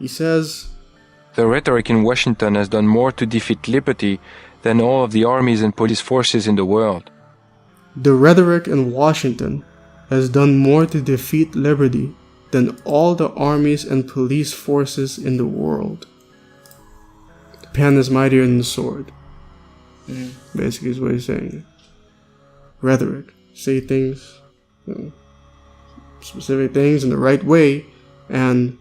He says, The rhetoric in Washington has done more to defeat liberty than all of the armies and police forces in the world. the rhetoric in Washington has done more to defeat liberty than all the armies and police forces in the world. The pen is mightier than the sword. Basically is what he's saying. Rhetoric. Say things, specific things in the right way, and,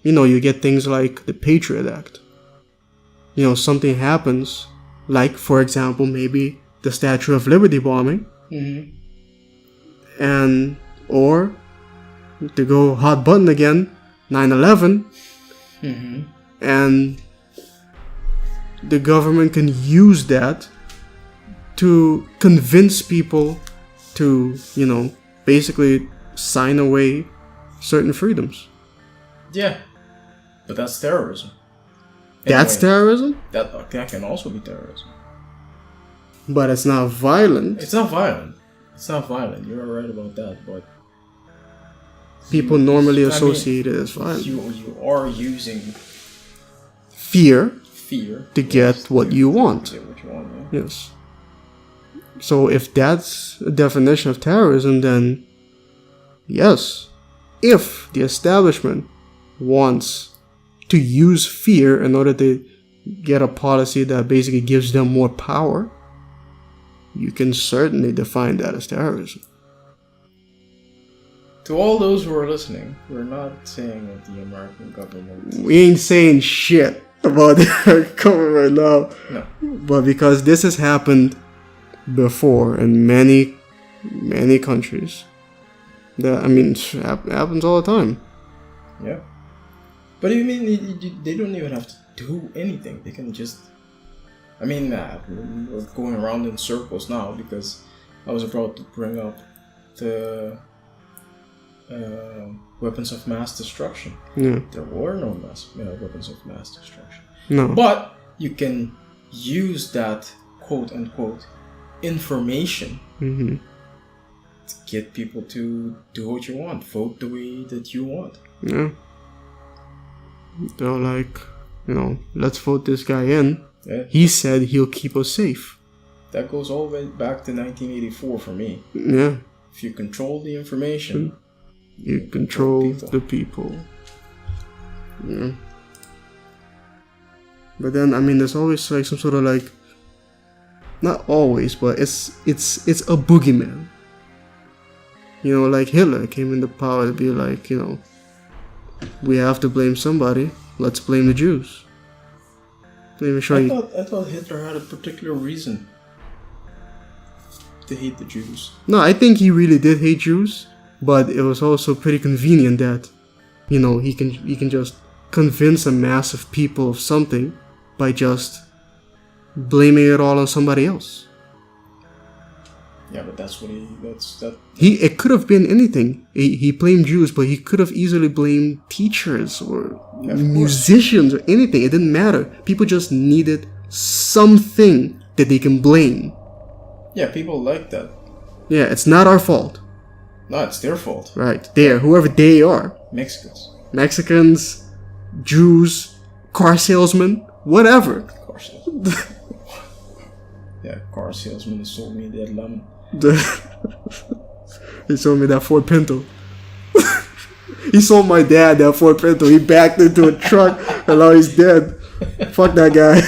you get things like the Patriot Act. Something happens, like, for example, maybe the Statue of Liberty bombing, and, or, to go hot button again, 9/11, and the government can use that to convince people to, basically sign away certain freedoms. Yeah, but that's terrorism. That's terrorism? That can also be terrorism. But it's not violent. It's not violent. You're right about that, but people normally associate it as violent. You are using fear to yes, get what you want. To get what you want, yeah. Yes. So if that's a definition of terrorism, then yes. If the establishment wants to use fear in order to get a policy that basically gives them more power, you can certainly define that as terrorism. To all those who are listening, we're not saying that the American government... We ain't saying shit about the government now. No. But because this has happened before in many, many countries. It happens all the time. Yeah. But I mean, they don't even have to do anything. They can just... we're going around in circles now because I was about to bring up the weapons of mass destruction. Yeah. There were no weapons of mass destruction. No. But you can use that quote-unquote information to get people to do what you want, vote the way that you want. Yeah. They're like, let's vote this guy in. Yeah. He said he'll keep us safe. That goes all the way back to 1984 for me. Yeah. If you control the information, you control the people. Yeah. But then, there's always like some sort of like, not always, but it's a boogeyman. Like Hitler came into power to be like, we have to blame somebody. Let's blame the Jews. I thought Hitler had a particular reason to hate the Jews. No, I think he really did hate Jews, but it was also pretty convenient that, he can just convince a mass of people of something by just blaming it all on somebody else. Yeah, but that's what It could have been anything. He blamed Jews, but he could have easily blamed teachers or musicians or anything. It didn't matter. People just needed something that they can blame. Yeah, people like that. Yeah, it's not our fault. No, it's their fault. Right, whoever they are. Mexicans, Jews, car salesmen, whatever. Car salesman. Yeah, car salesman who sold me that lemon. He sold me that Ford Pinto. He sold my dad that Ford Pinto. He backed into a truck and now he's dead. Fuck that guy.